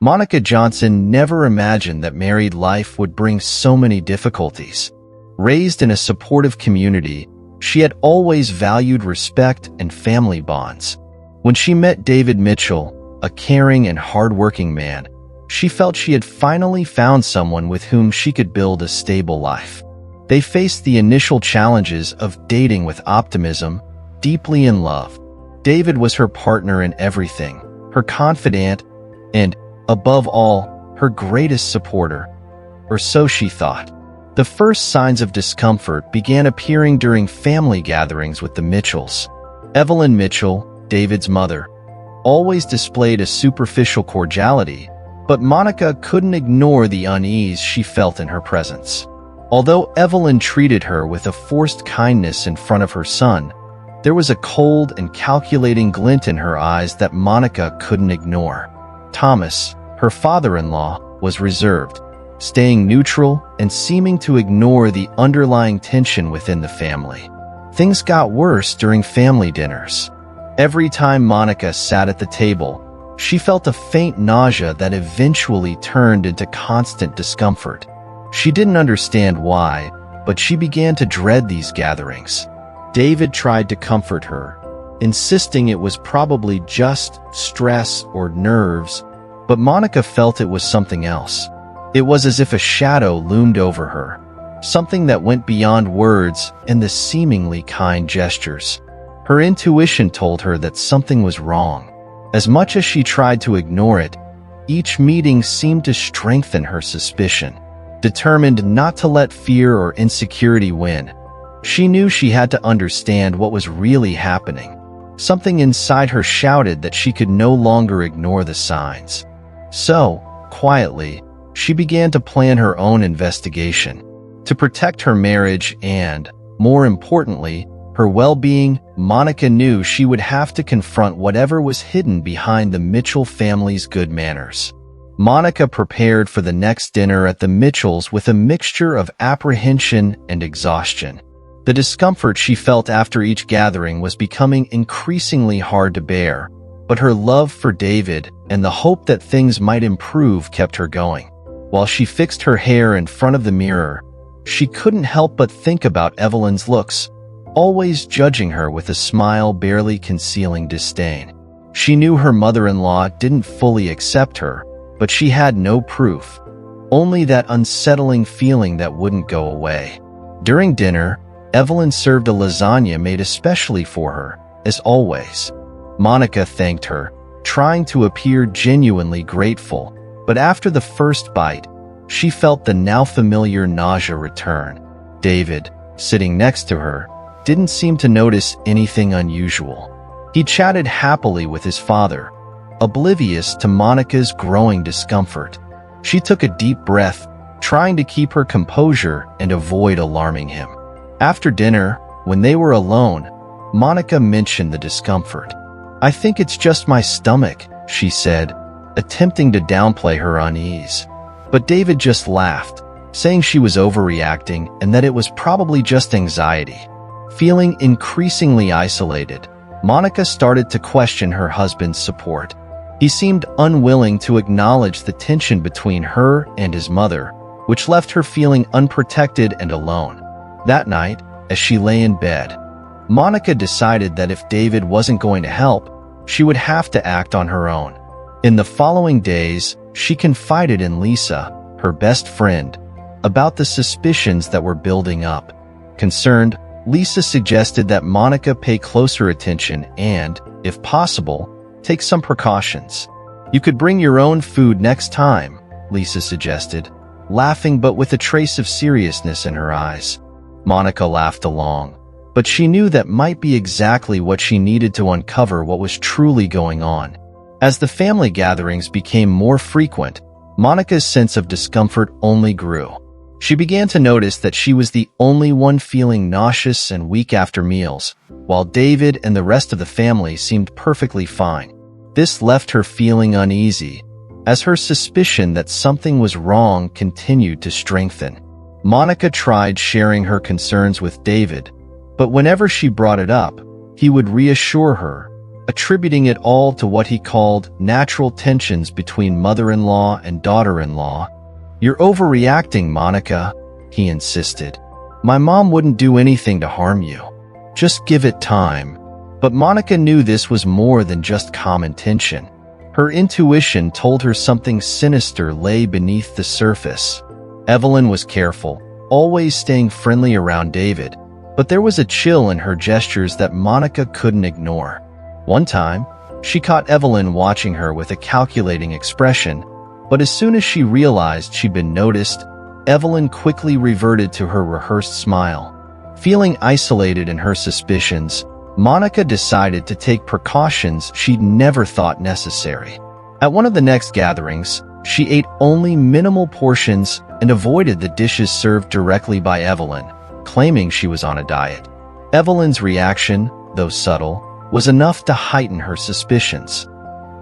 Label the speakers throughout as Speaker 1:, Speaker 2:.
Speaker 1: Monica Johnson never imagined that married life would bring so many difficulties. Raised in a supportive community, she had always valued respect and family bonds. When she met David Mitchell, a caring and hardworking man, she felt she had finally found someone with whom she could build a stable life. They faced the initial challenges of dating with optimism, deeply in love. David was her partner in everything, her confidant, and, above all, her greatest supporter. Or so she thought. The first signs of discomfort began appearing during family gatherings with the Mitchells. Evelyn Mitchell, David's mother, always displayed a superficial cordiality, but Monica couldn't ignore the unease she felt in her presence. Although Evelyn treated her with a forced kindness in front of her son, there was a cold and calculating glint in her eyes that Monica couldn't ignore. Thomas, her father-in-law, was reserved, staying neutral and seeming to ignore the underlying tension within the family. Things got worse during family dinners. Every time Monica sat at the table, she felt a faint nausea that eventually turned into constant discomfort. She didn't understand why, but she began to dread these gatherings. David tried to comfort her, insisting it was probably just stress or nerves, but Monica felt it was something else. It was as if a shadow loomed over her, something that went beyond words and the seemingly kind gestures. Her intuition told her that something was wrong. As much as she tried to ignore it, each meeting seemed to strengthen her suspicion. Determined not to let fear or insecurity win, she knew she had to understand what was really happening. Something inside her shouted that she could no longer ignore the signs. So, quietly, she began to plan her own investigation. To protect her marriage and, more importantly, her well-being, Monica knew she would have to confront whatever was hidden behind the Mitchell family's good manners. Monica prepared for the next dinner at the Mitchells with a mixture of apprehension and exhaustion. The discomfort she felt after each gathering was becoming increasingly hard to bear, but her love for David and the hope that things might improve kept her going. While she fixed her hair in front of the mirror, she couldn't help but think about Evelyn's looks, always judging her with a smile barely concealing disdain. She knew her mother-in-law didn't fully accept her, but she had no proof, only that unsettling feeling that wouldn't go away. During dinner, Evelyn served a lasagna made especially for her, as always. Monica thanked her, trying to appear genuinely grateful, but after the first bite, she felt the now familiar nausea return. David, sitting next to her, didn't seem to notice anything unusual. He chatted happily with his father, oblivious to Monica's growing discomfort. She took a deep breath, trying to keep her composure and avoid alarming him. After dinner, when they were alone, Monica mentioned the discomfort. "I think it's just my stomach," she said, attempting to downplay her unease. But David just laughed, saying she was overreacting and that it was probably just anxiety. Feeling increasingly isolated, Monica started to question her husband's support. He seemed unwilling to acknowledge the tension between her and his mother, which left her feeling unprotected and alone. That night, as she lay in bed, Monica decided that if David wasn't going to help, she would have to act on her own. In the following days, she confided in Lisa, her best friend, about the suspicions that were building up. Concerned, Lisa suggested that Monica pay closer attention and, if possible, take some precautions. "You could bring your own food next time," Lisa suggested, laughing but with a trace of seriousness in her eyes. Monica laughed along, but she knew that might be exactly what she needed to uncover what was truly going on. As the family gatherings became more frequent, Monica's sense of discomfort only grew. She began to notice that she was the only one feeling nauseous and weak after meals, while David and the rest of the family seemed perfectly fine. This left her feeling uneasy, as her suspicion that something was wrong continued to strengthen. Monica tried sharing her concerns with David, but whenever she brought it up, he would reassure her, attributing it all to what he called natural tensions between mother-in-law and daughter-in-law. "You're overreacting, Monica," he insisted. "My mom wouldn't do anything to harm you. Just give it time." But Monica knew this was more than just common tension. Her intuition told her something sinister lay beneath the surface. Evelyn was careful, always staying friendly around David, but there was a chill in her gestures that Monica couldn't ignore. One time, she caught Evelyn watching her with a calculating expression, but as soon as she realized she'd been noticed, Evelyn quickly reverted to her rehearsed smile. Feeling isolated in her suspicions, Monica decided to take precautions she'd never thought necessary. At one of the next gatherings, she ate only minimal portions and avoided the dishes served directly by Evelyn, claiming she was on a diet. Evelyn's reaction, though subtle, was enough to heighten her suspicions.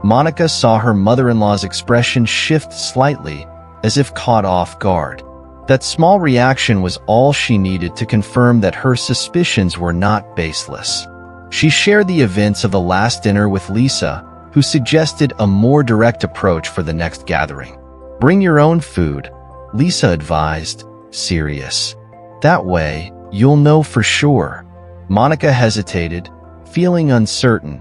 Speaker 1: Monica saw her mother-in-law's expression shift slightly, as if caught off guard. That small reaction was all she needed to confirm that her suspicions were not baseless. She shared the events of the last dinner with Lisa, who suggested a more direct approach for the next gathering. "Bring your own food," Lisa advised, serious. "That way, you'll know for sure." Monica hesitated, feeling uncertain,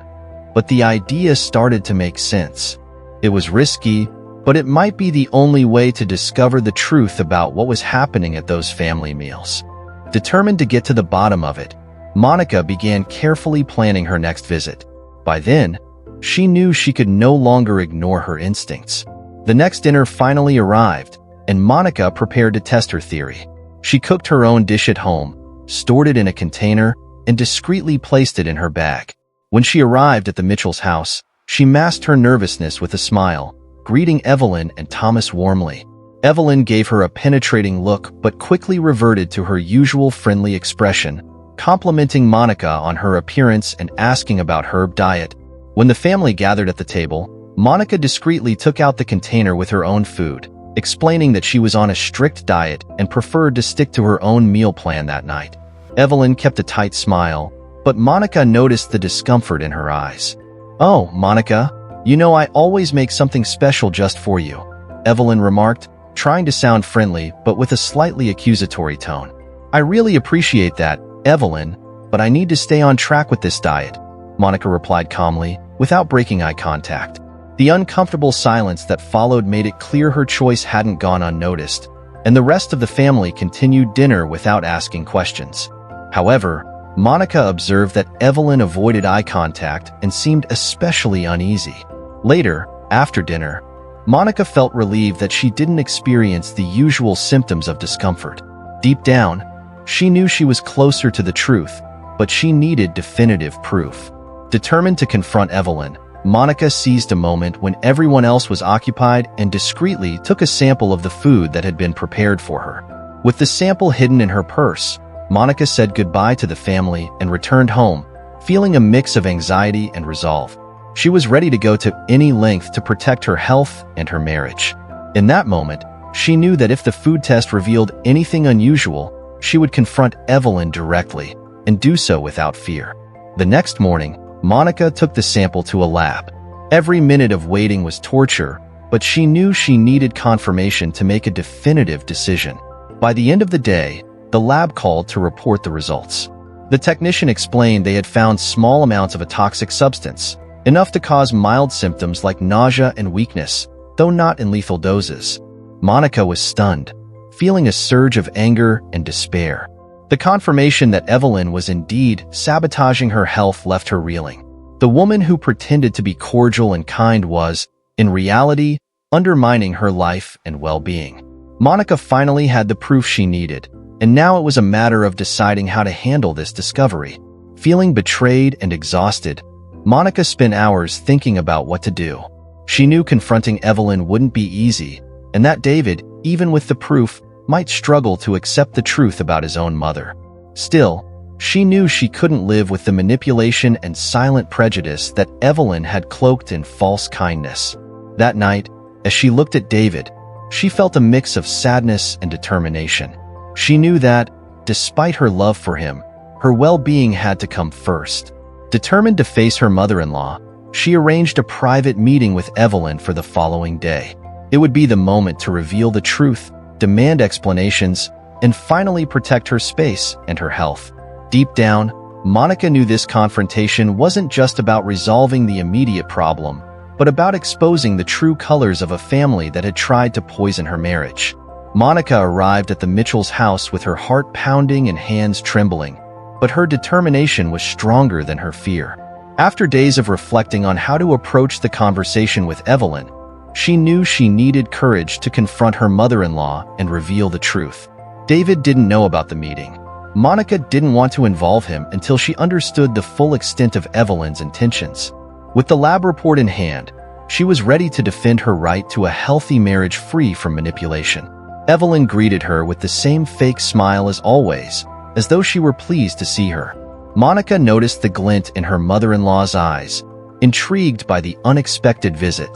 Speaker 1: but the idea started to make sense. It was risky, but it might be the only way to discover the truth about what was happening at those family meals. Determined to get to the bottom of it, Monica began carefully planning her next visit. By then, she knew she could no longer ignore her instincts. The next dinner finally arrived, and Monica prepared to test her theory. She cooked her own dish at home, stored it in a container, and discreetly placed it in her bag. When she arrived at the Mitchell's house, she masked her nervousness with a smile, greeting Evelyn and Thomas warmly. Evelyn gave her a penetrating look but quickly reverted to her usual friendly expression, complimenting Monica on her appearance and asking about her diet. When the family gathered at the table, Monica discreetly took out the container with her own food, explaining that she was on a strict diet and preferred to stick to her own meal plan that night. Evelyn kept a tight smile, but Monica noticed the discomfort in her eyes. "Oh, Monica, you know I always make something special just for you," Evelyn remarked, trying to sound friendly but with a slightly accusatory tone. "I really appreciate that, Evelyn, but I need to stay on track with this diet," Monica replied calmly, without breaking eye contact. The uncomfortable silence that followed made it clear her choice hadn't gone unnoticed, and the rest of the family continued dinner without asking questions. However, Monica observed that Evelyn avoided eye contact and seemed especially uneasy. Later, after dinner, Monica felt relieved that she didn't experience the usual symptoms of discomfort. Deep down, she knew she was closer to the truth, but she needed definitive proof. Determined to confront Evelyn, Monica seized a moment when everyone else was occupied and discreetly took a sample of the food that had been prepared for her. With the sample hidden in her purse, Monica said goodbye to the family and returned home, feeling a mix of anxiety and resolve. She was ready to go to any length to protect her health and her marriage. In that moment, she knew that if the food test revealed anything unusual, she would confront Evelyn directly, and do so without fear. The next morning, Monica took the sample to a lab. Every minute of waiting was torture, but she knew she needed confirmation to make a definitive decision. By the end of the day, the lab called to report the results. The technician explained they had found small amounts of a toxic substance, enough to cause mild symptoms like nausea and weakness, though not in lethal doses. Monica was stunned, feeling a surge of anger and despair. The confirmation that Evelyn was indeed sabotaging her health left her reeling. The woman who pretended to be cordial and kind was, in reality, undermining her life and well-being. Monica finally had the proof she needed, and now it was a matter of deciding how to handle this discovery. Feeling betrayed and exhausted, Monica spent hours thinking about what to do. She knew confronting Evelyn wouldn't be easy, and that David, even with the proof, might struggle to accept the truth about his own mother. Still, she knew she couldn't live with the manipulation and silent prejudice that Evelyn had cloaked in false kindness. That night, as she looked at David, she felt a mix of sadness and determination. She knew that, despite her love for him, her well-being had to come first. Determined to face her mother-in-law, she arranged a private meeting with Evelyn for the following day. It would be the moment to reveal the truth, demand explanations, and finally protect her space and her health. Deep down, Monica knew this confrontation wasn't just about resolving the immediate problem, but about exposing the true colors of a family that had tried to poison her marriage. Monica arrived at the Mitchells' house with her heart pounding and hands trembling, but her determination was stronger than her fear. After days of reflecting on how to approach the conversation with Evelyn, she knew she needed courage to confront her mother-in-law and reveal the truth. David didn't know about the meeting. Monica didn't want to involve him until she understood the full extent of Evelyn's intentions. With the lab report in hand, she was ready to defend her right to a healthy marriage free from manipulation. Evelyn greeted her with the same fake smile as always, as though she were pleased to see her. Monica noticed the glint in her mother-in-law's eyes, intrigued by the unexpected visit.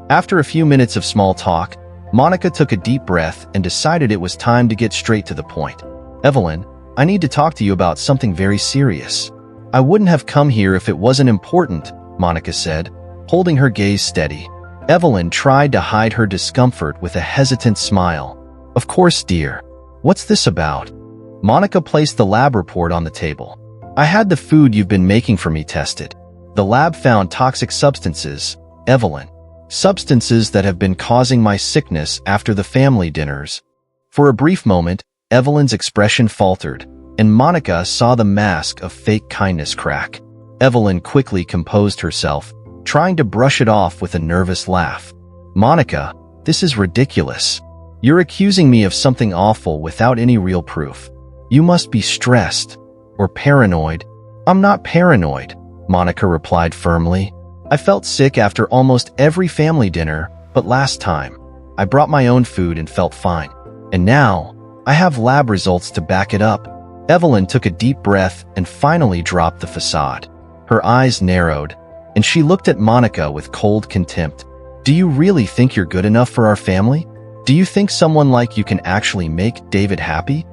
Speaker 1: After a few minutes of small talk, Monica took a deep breath and decided it was time to get straight to the point. "Evelyn, I need to talk to you about something very serious." "I wouldn't have come here if it wasn't important," Monica said, holding her gaze steady. Evelyn tried to hide her discomfort with a hesitant smile. "Of course, dear. What's this about?" Monica placed the lab report on the table. "I had the food you've been making for me tested. The lab found toxic substances, Evelyn. Substances that have been causing my sickness after the family dinners." For a brief moment, Evelyn's expression faltered, and Monica saw the mask of fake kindness crack. Evelyn quickly composed herself, trying to brush it off with a nervous laugh. "Monica, this is ridiculous. You're accusing me of something awful without any real proof. You must be stressed or paranoid." "I'm not paranoid," Monica replied firmly. "I felt sick after almost every family dinner, but last time, I brought my own food and felt fine. And now, I have lab results to back it up." Evelyn took a deep breath and finally dropped the facade. Her eyes narrowed, and she looked at Monica with cold contempt. "Do you really think you're good enough for our family? Do you think someone like you can actually make David happy?"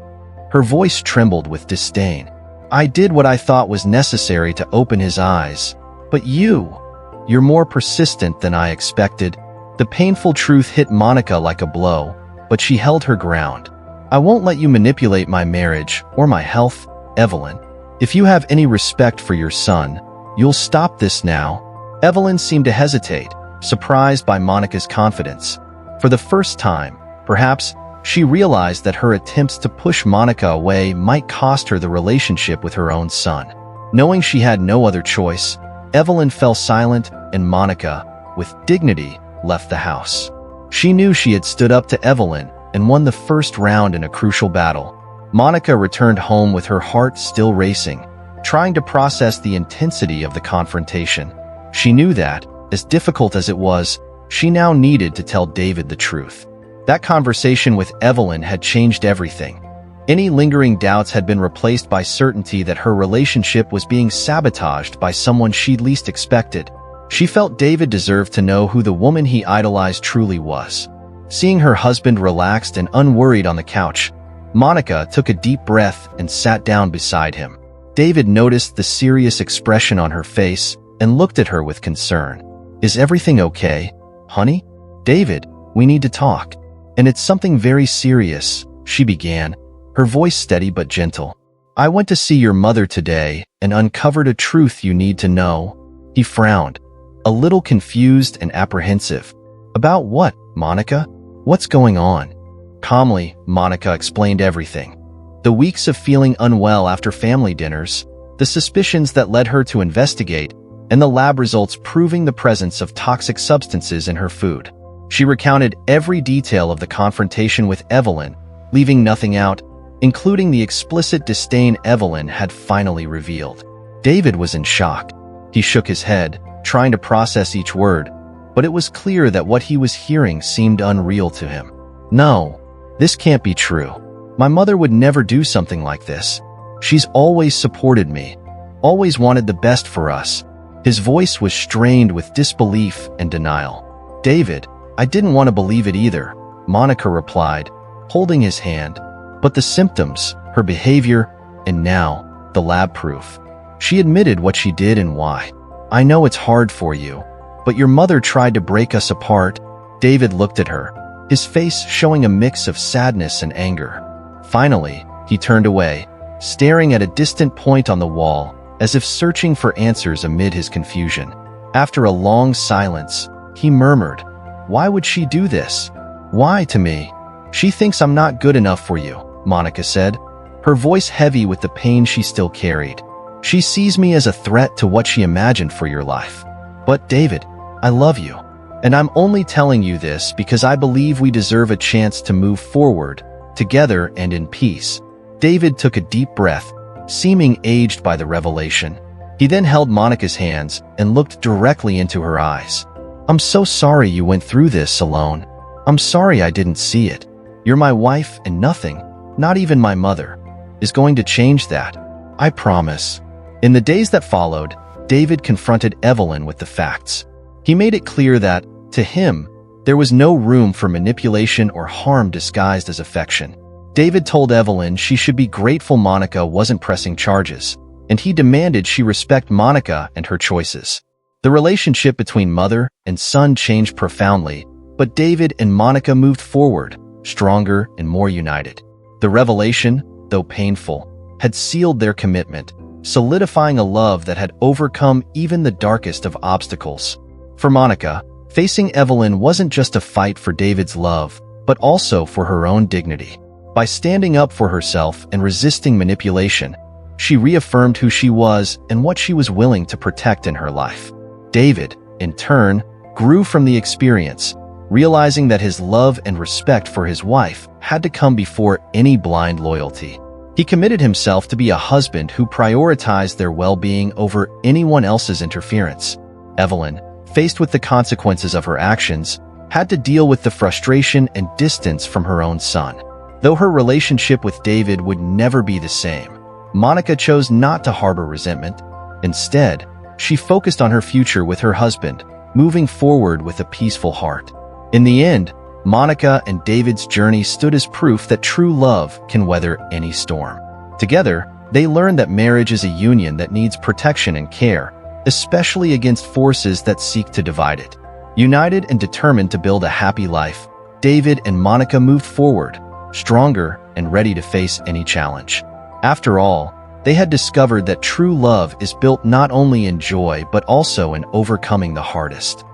Speaker 1: Her voice trembled with disdain. "I did what I thought was necessary to open his eyes. But you're more persistent than I expected." The painful truth hit Monica like a blow, but she held her ground. "I won't let you manipulate my marriage or my health, Evelyn. If you have any respect for your son, you'll stop this now." Evelyn seemed to hesitate, surprised by Monica's confidence. For the first time, perhaps, she realized that her attempts to push Monica away might cost her the relationship with her own son. Knowing she had no other choice, Evelyn fell silent, and Monica, with dignity, left the house. She knew she had stood up to Evelyn and won the first round in a crucial battle. Monica returned home with her heart still racing, trying to process the intensity of the confrontation. She knew that, as difficult as it was, she now needed to tell David the truth. That conversation with Evelyn had changed everything. Any lingering doubts had been replaced by certainty that her relationship was being sabotaged by someone she'd least expected. She felt David deserved to know who the woman he idolized truly was. Seeing her husband relaxed and unworried on the couch, Monica took a deep breath and sat down beside him. David noticed the serious expression on her face and looked at her with concern. "Is everything okay, honey?" "David, we need to talk. And it's something very serious," she began, her voice steady but gentle. "I went to see your mother today and uncovered a truth you need to know." He frowned, a little confused and apprehensive. "About what, Monica? What's going on?" Calmly, Monica explained everything. The weeks of feeling unwell after family dinners, the suspicions that led her to investigate, and the lab results proving the presence of toxic substances in her food. She recounted every detail of the confrontation with Evelyn, leaving nothing out, including the explicit disdain Evelyn had finally revealed. David was in shock. He shook his head, trying to process each word, but it was clear that what he was hearing seemed unreal to him. "No, this can't be true. My mother would never do something like this. She's always supported me, always wanted the best for us." His voice was strained with disbelief and denial. "David, I didn't want to believe it either," Monica replied, holding his hand. "But the symptoms, her behavior, and now, the lab proof. She admitted what she did and why. "I know it's hard for you, but your mother tried to break us apart." David looked at her, his face showing a mix of sadness and anger. Finally, he turned away, staring at a distant point on the wall, as if searching for answers amid his confusion. After a long silence, he murmured, "Why would she do this? Why to me?" "She thinks I'm not good enough for you," Monica said, her voice heavy with the pain she still carried. "She sees me as a threat to what she imagined for your life. But David, I love you. And I'm only telling you this because I believe we deserve a chance to move forward, together and in peace." David took a deep breath, seeming aged by the revelation. He then held Monica's hands and looked directly into her eyes. "I'm so sorry you went through this alone. I'm sorry I didn't see it. You're my wife and nothing, not even my mother, is going to change that. I promise." In the days that followed, David confronted Evelyn with the facts. He made it clear that, to him, there was no room for manipulation or harm disguised as affection. David told Evelyn she should be grateful Monica wasn't pressing charges, and he demanded she respect Monica and her choices. The relationship between mother and son changed profoundly, but David and Monica moved forward, stronger and more united. The revelation, though painful, had sealed their commitment, solidifying a love that had overcome even the darkest of obstacles. For Monica, facing Evelyn wasn't just a fight for David's love, but also for her own dignity. By standing up for herself and resisting manipulation, she reaffirmed who she was and what she was willing to protect in her life. David, in turn, grew from the experience, realizing that his love and respect for his wife had to come before any blind loyalty. He committed himself to be a husband who prioritized their well-being over anyone else's interference. Evelyn, faced with the consequences of her actions, had to deal with the frustration and distance from her own son. Though her relationship with David would never be the same, Monica chose not to harbor resentment. Instead, she focused on her future with her husband, moving forward with a peaceful heart. In the end, Monica and David's journey stood as proof that true love can weather any storm. Together, they learned that marriage is a union that needs protection and care, especially against forces that seek to divide it. United and determined to build a happy life, David and Monica moved forward, stronger and ready to face any challenge. After all, they had discovered that true love is built not only in joy but also in overcoming the hardest